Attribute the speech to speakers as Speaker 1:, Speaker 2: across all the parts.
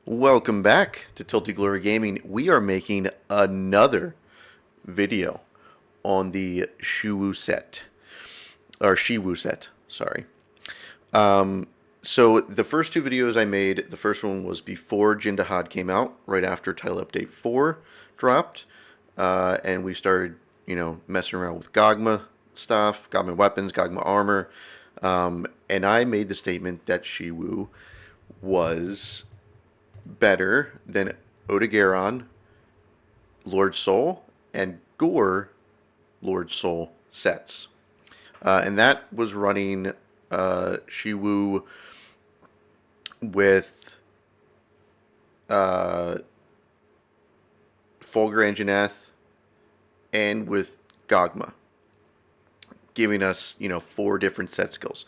Speaker 1: Welcome back to Tilted Glory Gaming. We are making another video on the Shiu set, or Shiu set, sorry. So the first two videos I made, the first one was before Jindahad came out, right after Title Update 4 dropped, and we started, messing around with Gogma stuff, Gogma weapons, Gogma armor, and I made the statement that Shiu was better than Odogaron, Lord Soul, and Gore, Lord Soul sets. And that was running Shiu with Fulgur Anjanath and with Gogma, giving us, 4 different set skills.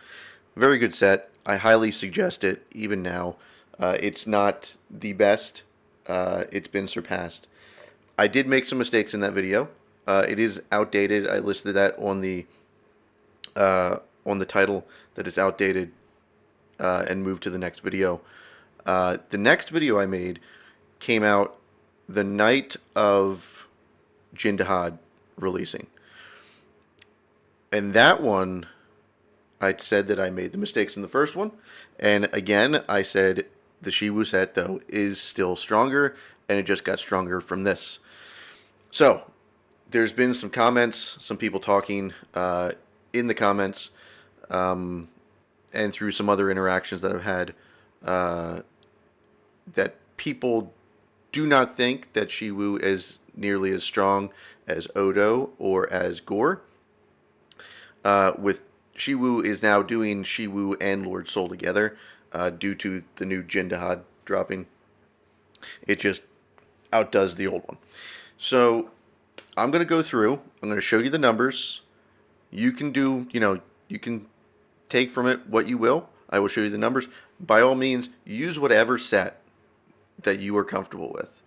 Speaker 1: Very good set. I highly suggest it even now. It's not the best. It's been surpassed. I did make some mistakes in that video. It is outdated. I listed that on the title that it's outdated and moved to the next video. The next video I made came out the night of Jindahad releasing. And that one, I said that I made the mistakes in the first one. And again, I said the Shiu set, though, is still stronger, and it just got stronger from this. So, there's been some comments, some people talking in the comments, and through some other interactions that I've had, that people do not think that Shiu is nearly as strong as Odo or as Gore. With Shiu is now doing Shiu and Lord Soul together due to the new Jindahad dropping. It just outdoes the old one. So I'm going to go through. I'm going to show you the numbers. You can do, you can take from it what you will. I will show you the numbers. By all means, use whatever set that you are comfortable with.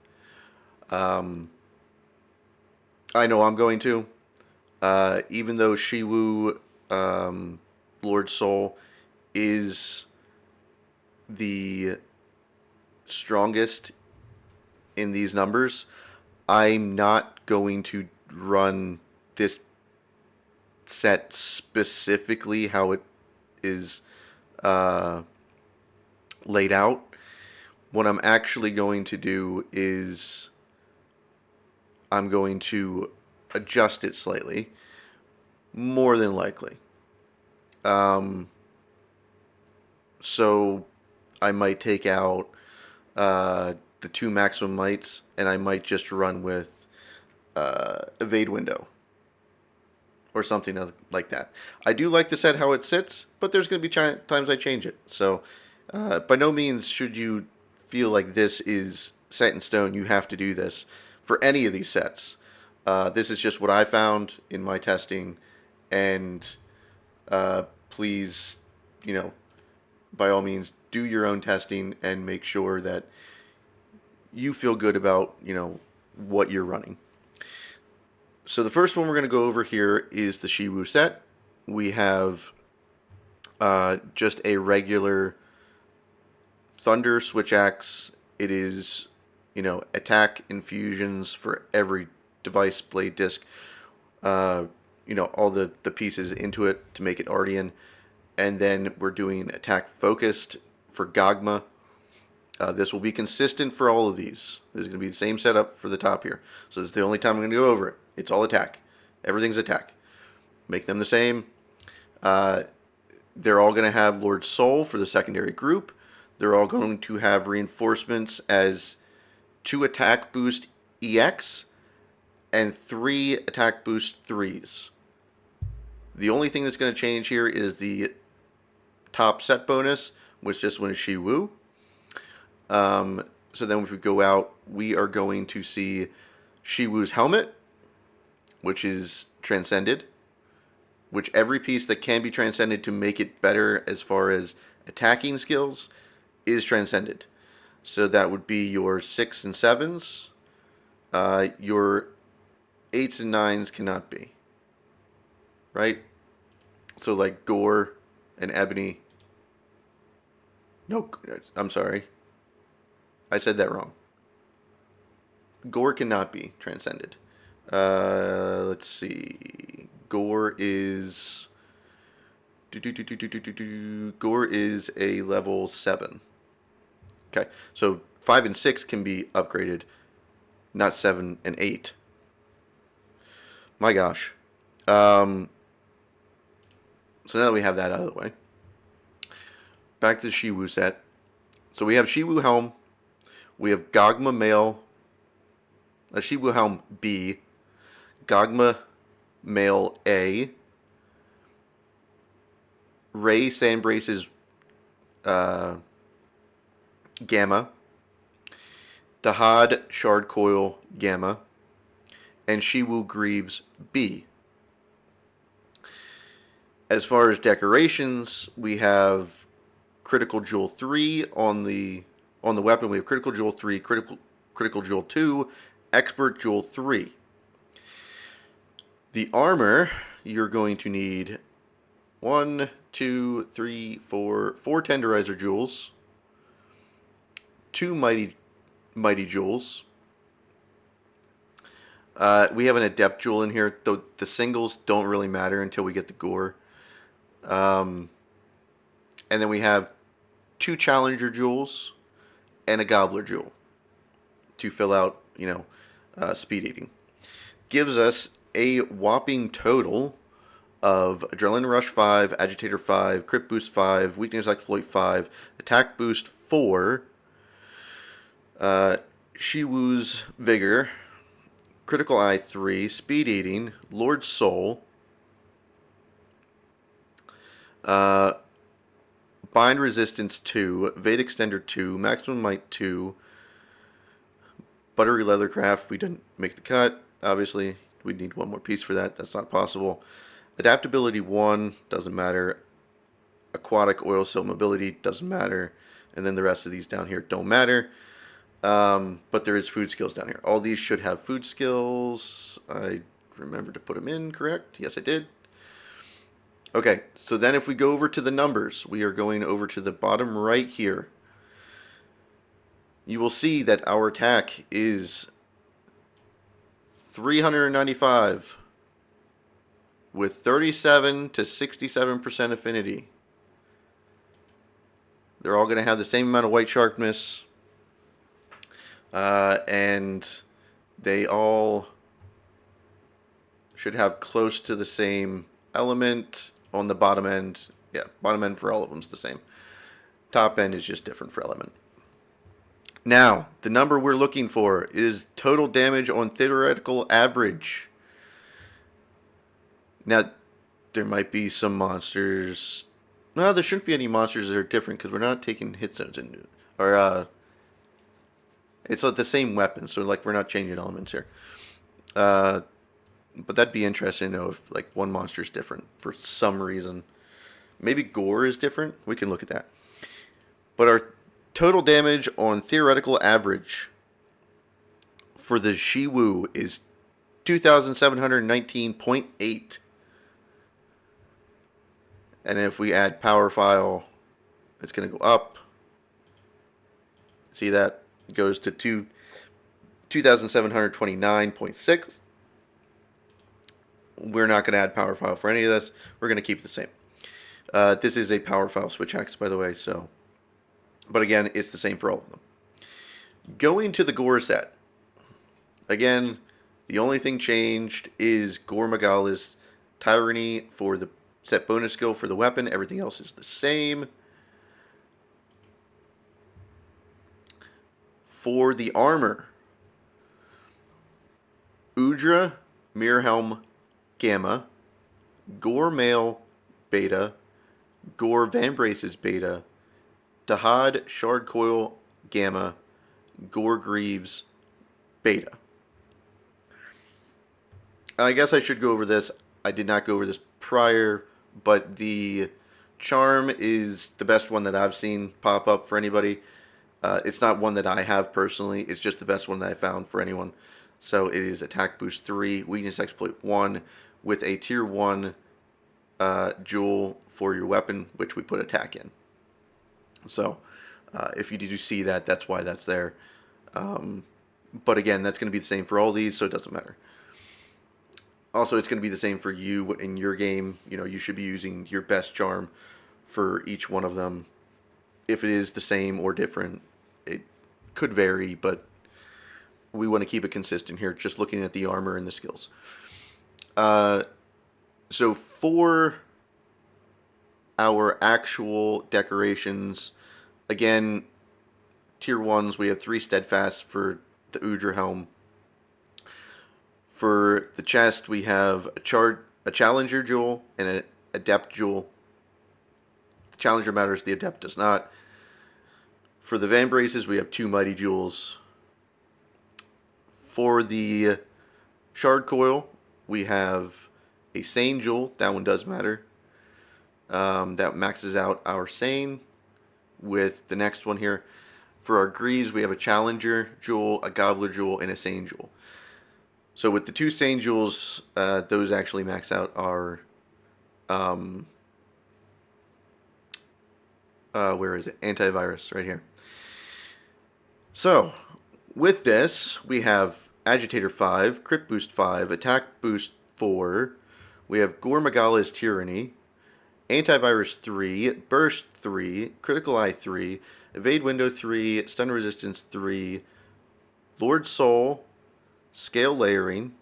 Speaker 1: I know I'm going to. Even though Shiu Lord Soul is the strongest in these numbers, I'm not going to run this set specifically how it is laid out. What I'm actually going to do is I'm going to adjust it slightly, more than likely. So I might take out the 2 maximum mights, and I might just run with evade window or something like that. I do like the set how it sits, but there's going to be times I change it. So by no means should you feel like this is set in stone. You have to do this for any of these sets. This is just what I found in my testing, and please, by all means, do your own testing and make sure that you feel good about, what you're running. So the first one we're going to go over here is the Shiu set. We have just a regular Thunder Switch Axe. It is, attack infusions for every device, blade, disc, all the pieces into it to make it Ardian. And then we're doing attack focused for Gogma. This will be consistent for all of these. This is going to be the same setup for the top here. So this is the only time I'm going to go over it. It's all attack. Everything's attack. Make them the same. They're all going to have Lord Soul for the secondary group. They're all going to have reinforcements as 2 attack boost EX and 3 attack boost 3s. The only thing that's going to change here is the top set bonus, which this one is Shiu. So then if we go out, we are going to see Shiwu's helmet, which is transcended, which every piece that can be transcended to make it better as far as attacking skills is transcended. So that would be your 6 and 7s. Your 8s and 9s cannot be. Right? So like Gore and Ebony. No, I'm sorry. I said that wrong. Gore cannot be transcended. Let's see. Gore is... Gore is a level 7. Okay, so 5 and 6 can be upgraded, not 7 and 8. My gosh. So now that we have that out of the way, back to the Shiu set. So we have Shiu Helm. We have Gogma Male. Shiu Helm B. Gogma Male A. Ray Sandbrace's Gamma. Dahad Shard Coil Gamma. And Shiwu Greaves B. As far as decorations, we have Critical Jewel 3 on the weapon. We have Critical Jewel 3, Critical Jewel 2, Expert Jewel 3. The armor, you're going to need 4 Tenderizer Jewels, 2 Mighty Jewels. We have an Adept Jewel in here, though the singles don't really matter until we get the Gore. And then we have 2 Challenger Jewels and a Gobbler Jewel to fill out, speed eating. Gives us a whopping total of Adrenaline Rush 5, Agitator 5, Crit Boost 5, Weakness Exploit 5, Attack Boost 4, Shiwu's Vigor, Critical Eye 3, Speed Eating, Lord Soul, Bind Resistance 2, Vade Extender 2, Maximum Might 2, Buttery Leathercraft. We didn't make the cut, obviously. We need one more piece for that. That's not possible. Adaptability 1, doesn't matter. Aquatic Oil Silt Mobility, doesn't matter. And then the rest of these down here don't matter. But there is food skills down here. All these should have food skills. I remembered to put them in, correct? Yes, I did. Okay, so then if we go over to the numbers, we are going over to the bottom right here. You will see that our attack is 395 with 37 to 67% affinity. They're all going to have the same amount of white sharpness. And they all should have close to the same element on the bottom end. Yeah, bottom end for all of them is the same. Top end is just different for element. Now, the number we're looking for is total damage on theoretical average. Now, there might be some monsters. No, there shouldn't be any monsters that are different because we're not taking hit zones into, or it's like the same weapon, so like we're not changing elements here. But that'd be interesting to know if like one monster is different for some reason. Maybe Gore is different. We can look at that. But our total damage on theoretical average for the Shiwu is 2,719.8. And if we add power file, it's going to go up. See that? It goes to 2,729.6. We're not going to add power file for any of this. We're going to keep it the same. This is a power file switch axe, by the way, so. But again, it's the same for all of them. Going to the Gore set. Again, the only thing changed is Gore Magala's Tyranny for the set bonus skill for the weapon. Everything else is the same. For the armor, Udra Mirhelm Gamma, Gore Male Beta, Gore Vambrace's Beta, Dahad Shard Coil Gamma, Gore Greaves Beta. And I guess I should go over this. I did not go over this prior, but the charm is the best one that I've seen pop up for anybody. It's not one that I have personally. It's just the best one that I found for anyone. So it is Attack Boost 3, Weakness Exploit 1, with a Tier 1 jewel for your weapon, which we put Attack in. So If you do see that, that's why that's there. But again, that's going to be the same for all these, so it doesn't matter. Also, it's going to be the same for you in your game. You know, you should be using your best charm for each one of them. If it is the same or different, it could vary, but we want to keep it consistent here, just looking at the armor and the skills. So for our actual decorations, again, tier 1s, we have 3 steadfast for the Udra helm. For the chest, we have a Challenger jewel and an Adept jewel. The Challenger matters, the Adept does not. For the Van Braces, we have 2 Mighty Jewels. For the Shard Coil, we have a Sane jewel. That one does matter. That maxes out our Sane with the next one here. For our Greaves, we have a Challenger jewel, a Gobbler jewel, and a Sane jewel. So with the 2 Sane jewels, those actually max out our, where is it? Antivirus, right here. So, with this, we have Agitator 5, Crit Boost 5, Attack Boost 4, we have Gore Magala's Tyranny, Antivirus 3, Burst 3, Critical Eye 3, Evade Window 3, Stun Resistance 3, Lord Soul, Scale Layering,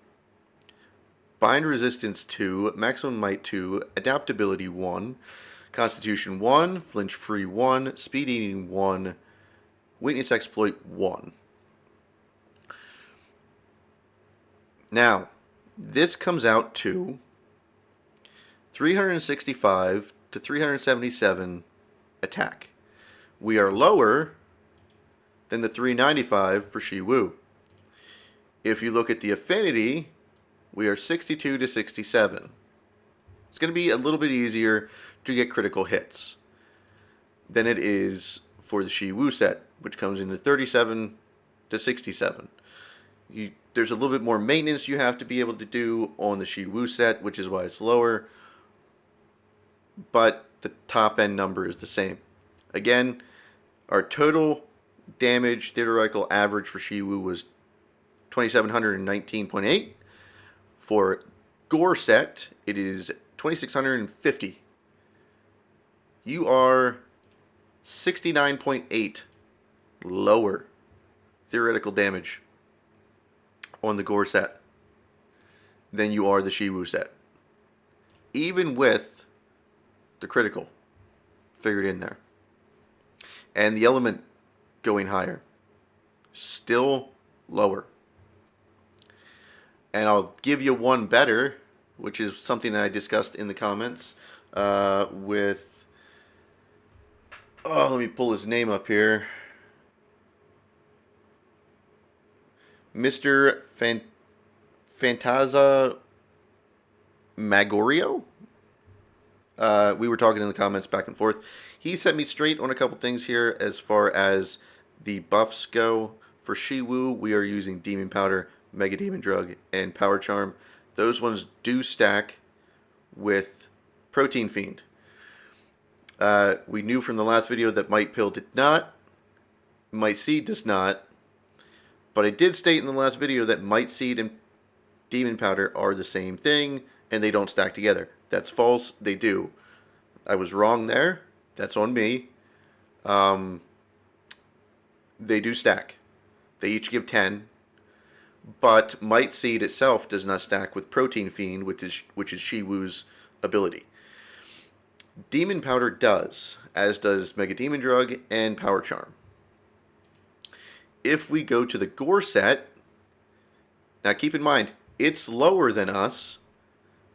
Speaker 1: Bind Resistance 2, Maximum Might 2, Adaptability 1, Constitution 1, Flinch Free 1, Speed Eating 1, Weakness Exploit 1. Now, this comes out to 365 to 377 attack. We are lower than the 395 for Shiu. If you look at the affinity, we are 62 to 67. It's going to be a little bit easier to get critical hits than it is for the Shiu set, which comes into 37 to 67. There's a little bit more maintenance you have to be able to do on the Shiu set, which is why it's lower, but the top end number is the same. Again, our total damage theoretical average for Shiu was 2,719.8. For Gore set, it is 2,650. You are 69.8 lower theoretical damage on the Gore set than you are the Shiu set. Even with the critical figured in there. And the element going higher. Still lower. And I'll give you one better, which is something that I discussed in the comments with... Oh, let me pull his name up here. Mr. Fantaza Magorio? We were talking in the comments back and forth. He set me straight on a couple things here as far as the buffs go. For Shiu, we are using Demon Powder, Mega Demon Drug, and Power Charm. Those ones do stack with Protein Fiend. We knew from the last video that Might Pill did not. Might Seed does not. But I did state in the last video that Might Seed and Demon Powder are the same thing, and they don't stack together. That's false. They do. I was wrong there. That's on me. They do stack. They each give 10. But Might Seed itself does not stack with Protein Fiend, which is Shiwu's ability. Demon Powder does, as does Mega Demon Drug and Power Charm. If we go to the Gore set, now keep in mind, it's lower than us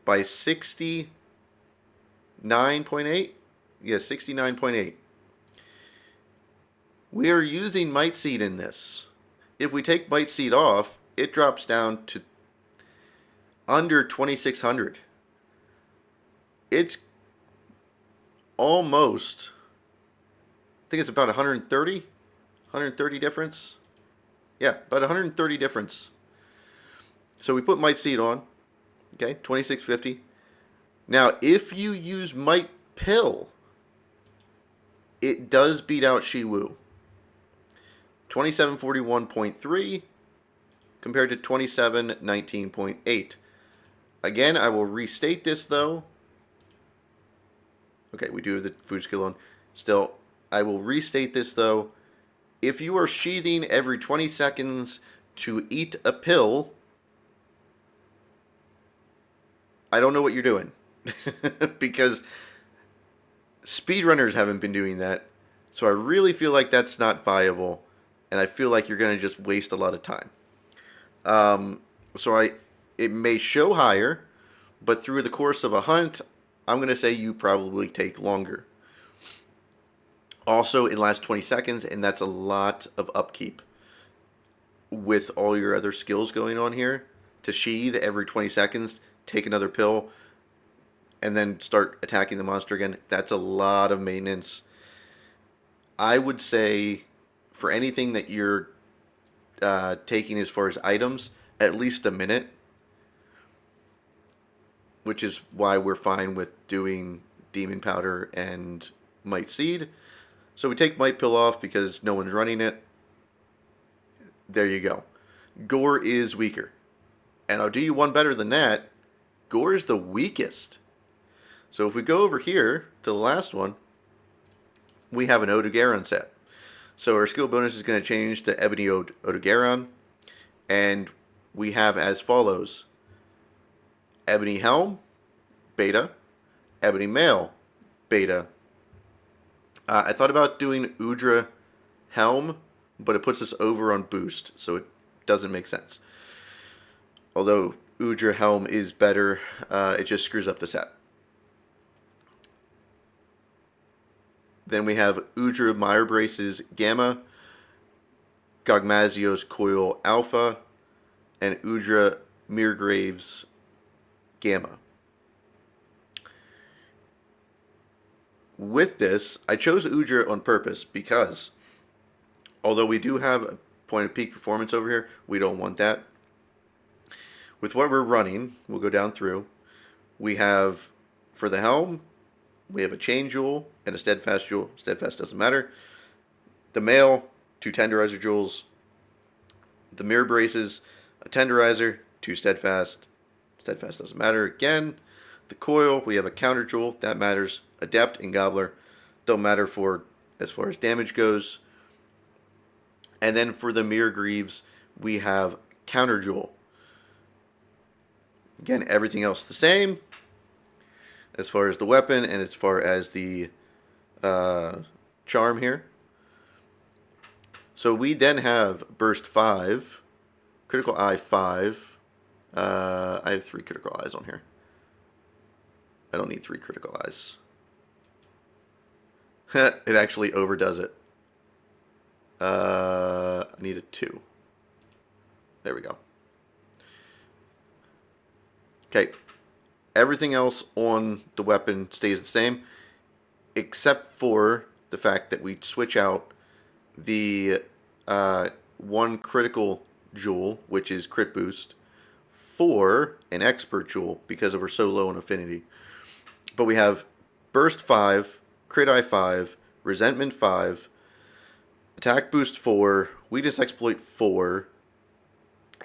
Speaker 1: by 69.8. Yeah, 69.8. We are using Might Seed in this. If we take Might Seed off, it drops down to under 2,600. It's almost, I think it's about 130 difference. Yeah, about 130 difference. So we put Might Seed on. Okay, 2650. Now, if you use Might Pill, it does beat out Shiu. 2741.3 compared to 2719.8. Again, I will restate this though. Okay, we do have the food skill on. Still, I will restate this though. If you are sheathing every 20 seconds to eat a pill, I don't know what you're doing. Because speedrunners haven't been doing that. So I really feel like that's not viable. And I feel like you're going to just waste a lot of time. It may show higher, but through the course of a hunt, I'm going to say you probably take longer. Also, it lasts 20 seconds, and that's a lot of upkeep. With all your other skills going on here, to sheathe every 20 seconds, take another pill, and then start attacking the monster again, that's a lot of maintenance. I would say, for anything that you're taking as far as items, at least a minute. Which is why we're fine with doing Demon Powder and Might Seed. So we take Might Pill off because no one's running it. There you go. Gore is weaker. And I'll do you one better than that. Gore is the weakest. So if we go over here to the last one, we have an Odogaron set. So our skill bonus is going to change to Ebony Odogaron. And we have as follows. Ebony Helm, Beta. Ebony Mail, Beta. I thought about doing Udra Helm, but it puts us over on boost, so it doesn't make sense. Although Udra Helm is better, it just screws up the set. Then we have Udra Mire Braces Gamma, Gogmazios Coil Alpha, and Udra Mirgraves Gamma. With this, I chose Udra on purpose because, although we do have a point of peak performance over here, we don't want that. With what we're running, we'll go down through. We have, for the helm, we have a chain jewel and a steadfast jewel. Steadfast doesn't matter. The mail, 2 tenderizer jewels. The mirror braces, a tenderizer, 2 steadfast. Steadfast doesn't matter again. The coil, we have a counter jewel, that matters. Adept and Gobbler don't matter for as far as damage goes. And then for the Mirror Greaves, we have counter jewel. Again, everything else the same as far as the weapon and as far as the charm here. So we then have Burst 5, Critical Eye 5. I have 3 critical eyes on here. I don't need 3 critical eyes. It actually overdoes it. I need a 2. There we go. Okay. Everything else on the weapon stays the same, except for the fact that we switch out the 1 critical jewel, which is crit boost, for an expert jewel because we're so low in affinity. But we have Burst 5, Crit Eye 5, Resentment 5, Attack Boost 4, Weakness Exploit 4,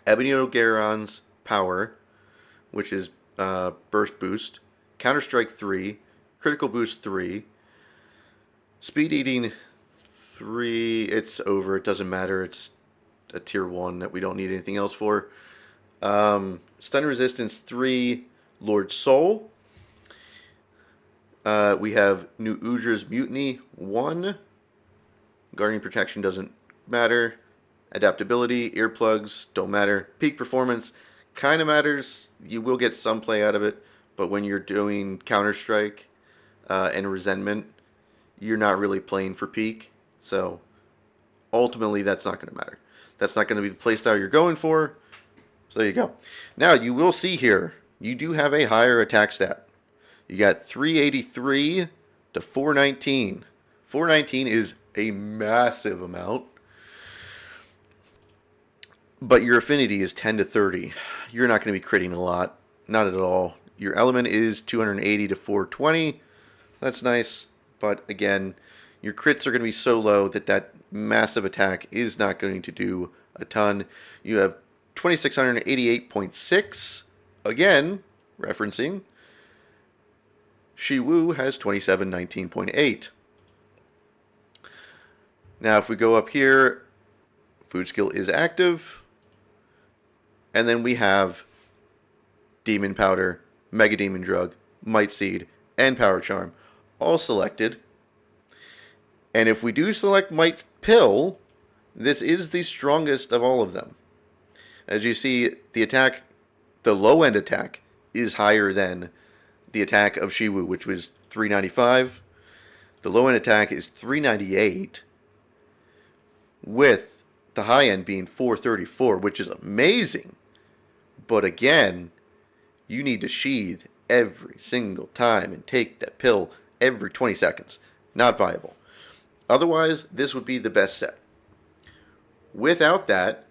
Speaker 1: Ebony Odogaron's Power, which is Burst Boost, Counter Strike 3, Critical Boost 3, Speed Eating 3, it's over, it doesn't matter, it's a tier 1 that we don't need anything else for. Stun Resistance 3, Lord Soul. We have New Udra's Mutiny 1. Guardian Protection doesn't matter. Adaptability, earplugs don't matter. Peak Performance kind of matters. You will get some play out of it, but when you're doing Counter-Strike and Resentment, you're not really playing for peak. So ultimately, that's not going to matter. That's not going to be the playstyle you're going for. So there you go. Now, you will see here, you do have a higher attack stat. You got 383 to 419. 419 is a massive amount. But your affinity is 10 to 30. You're not going to be critting a lot. Not at all. Your element is 280 to 420. That's nice. But again, your crits are going to be so low that massive attack is not going to do a ton. You have 2688.6. Again, referencing Shiu has 2719.8. Now, if we go up here, food skill is active. And then we have Demon Powder, Mega Demon Drug, Might Seed, and Power Charm all selected. And if we do select Might Pill, this is the strongest of all of them. As you see, the attack, the low end attack, is higher than the attack of Shiu, which was 395. The low end attack is 398, with the high end being 434, which is amazing. But again, you need to sheathe every single time and take that pill every 20 seconds. Not viable. Otherwise, this would be the best set. Without that,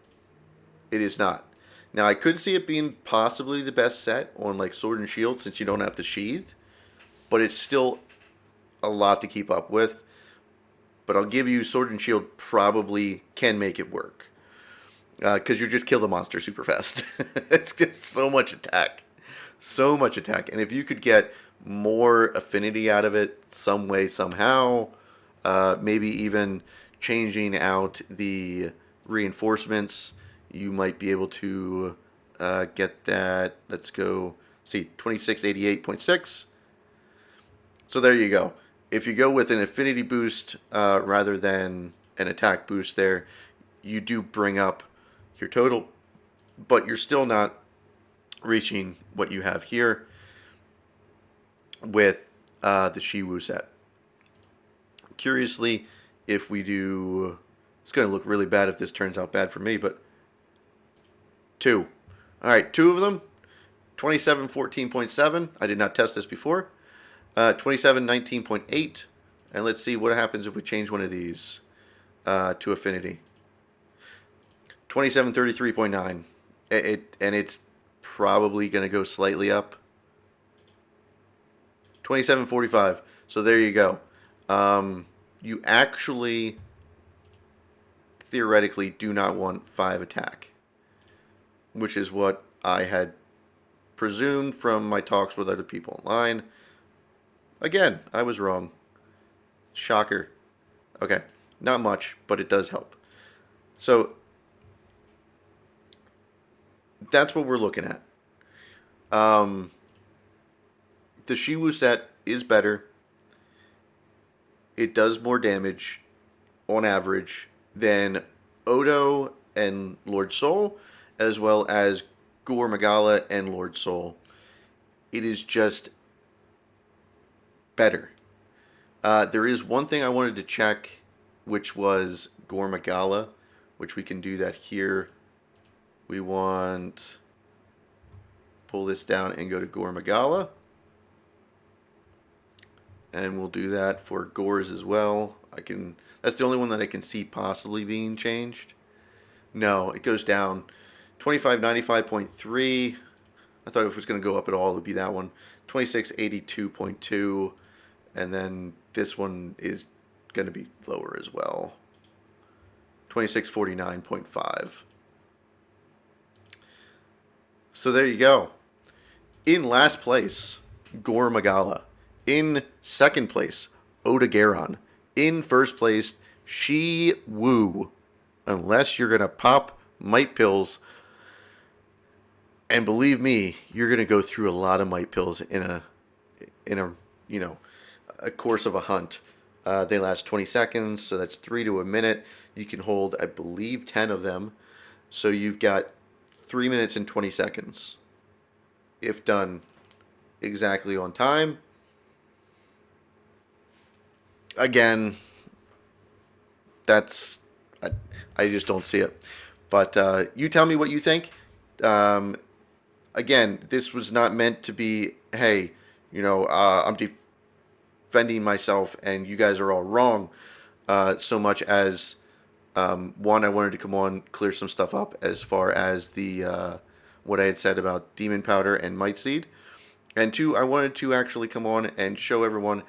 Speaker 1: it is not. Now, I could see it being possibly the best set on like Sword and Shield since you don't have to sheathe. But it's still a lot to keep up with. But I'll give you Sword and Shield probably can make it work. Because you just kill the monster super fast. It's just so much attack. So much attack. And if you could get more affinity out of it some way, somehow, maybe even changing out the reinforcements, you might be able to get that. Let's go see, 2688.6. So there you go. If you go with an affinity boost rather than an attack boost there, you do bring up your total, but you're still not reaching what you have here with the Shiu set. Curiously, if we do, it's going to look really bad if this turns out bad for me, but 2. All right, 2 of them, 2714.7. I did not test this before. 2719.8. And let's see what happens if we change one of these to affinity. 2733.9. And it's probably going to go slightly up. 2745. So there you go. You actually theoretically do not want 5 attack, which is what I had presumed from my talks with other people online. Again, I was wrong. Shocker. Okay, not much, but it does help. So that's what we're looking at. The Shiu set is better. It does more damage on average than Odo and Lord Soul, as well as Gore, Magala, and Lord Soul. It is just better. There is one thing I wanted to check, which was Gore Magala, which we can do that here. We want pull this down and go to Gore Magala. And we'll do that for Gore's as well. That's the only one that I can see possibly being changed. No, it goes down. 2595.3. I thought if it was going to go up at all, it would be that one. 2682.2. And then this one is going to be lower as well. 2649.5. So there you go. In last place, Gore Magala. In second place, Odogaron. In first place, Shiu. Unless you're going to pop might pills. And believe me, you're going to go through a lot of might pills in a course of a hunt. They last 20 seconds, so that's 3 to a minute. You can hold, I believe, 10 of them. So you've got 3 minutes and 20 seconds. If done exactly on time. Again, that's I just don't see it. But you tell me what you think. Again, this was not meant to be, hey, I'm defending myself and you guys are all wrong, so much as, one, I wanted to come on, clear some stuff up as far as the what I had said about Demon Powder and Might Seed. And 2, I wanted to actually come on and show everyone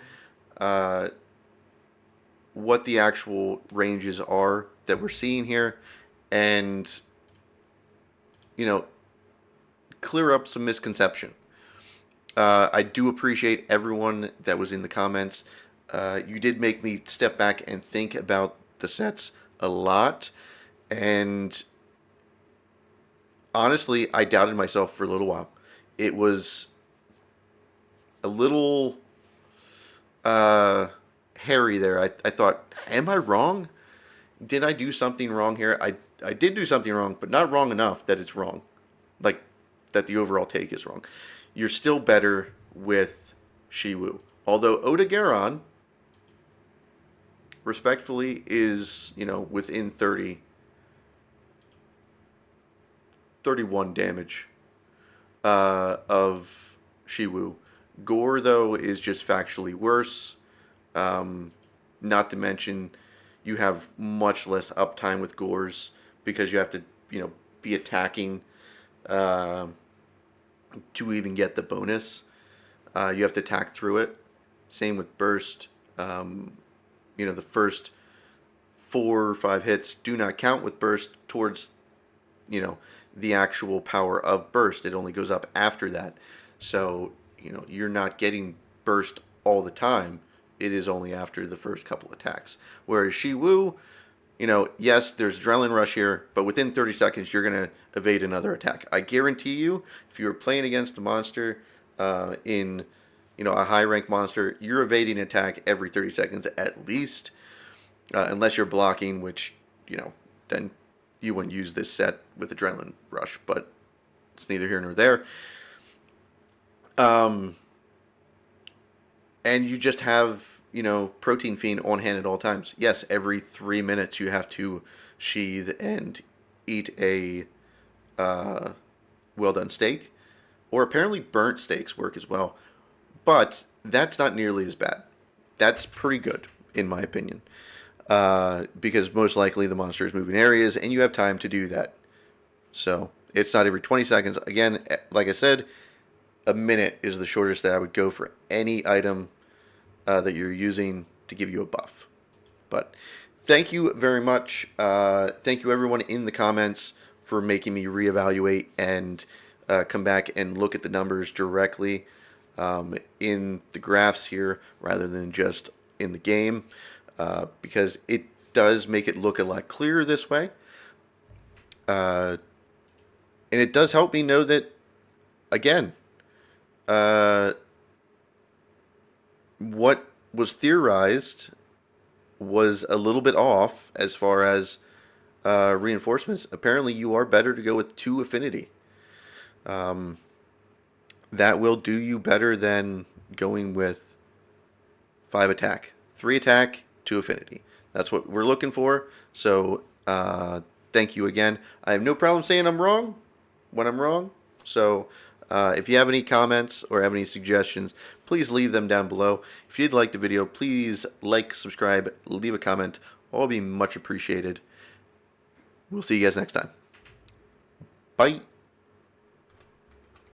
Speaker 1: what the actual ranges are that we're seeing here, and clear up some misconception. I do appreciate everyone that was in the comments. You did make me step back and think about the sets a lot, and honestly, I doubted myself for a little while. It was a little hairy there. I thought, am I wrong? Did I do something wrong here? I did do something wrong, but not wrong enough that it's wrong. Like, that the overall take is wrong. You're still better with Shiu. Although Odogaron, respectfully, is, within 31 damage of Shiu. Gore, though, is just factually worse. Not to mention, you have much less uptime with Gores because you have to, be attacking to even get the bonus. You have to attack through it. Same with Burst. The first 4 or 5 hits do not count with Burst towards, the actual power of Burst. It only goes up after that. So, you're not getting Burst all the time. It is only after the first couple attacks. Whereas Shiu, yes, there's Adrenaline Rush here, but within 30 seconds, you're going to evade another attack. I guarantee you, if you were playing against a monster in, a high-ranked monster, you're evading an attack every 30 seconds at least, unless you're blocking, which, then you wouldn't use this set with Adrenaline Rush, but it's neither here nor there. And you just have, Protein Fiend on hand at all times. Yes, every 3 minutes you have to sheathe and eat a well-done steak. Or apparently burnt steaks work as well. But that's not nearly as bad. That's pretty good, in my opinion. Because most likely the monster is moving areas, and you have time to do that. So, it's not every 20 seconds. Again, like I said, a minute is the shortest that I would go for any item that you're using to give you a buff. But thank you very much. Thank you everyone in the comments for making me reevaluate and come back and look at the numbers directly in the graphs here rather than just in the game, because it does make it look a lot clearer this way. And it does help me know that, again, what was theorized was a little bit off as far as reinforcements. Apparently, you are better to go with 2 affinity. That will do you better than going with 5 attack. 3 attack, 2 affinity. That's what we're looking for. So, thank you again. I have no problem saying I'm wrong when I'm wrong. So, if you have any comments or have any suggestions, please leave them down below. If you did like the video, please like, subscribe, leave a comment. All be much appreciated. We'll see you guys next time. Bye.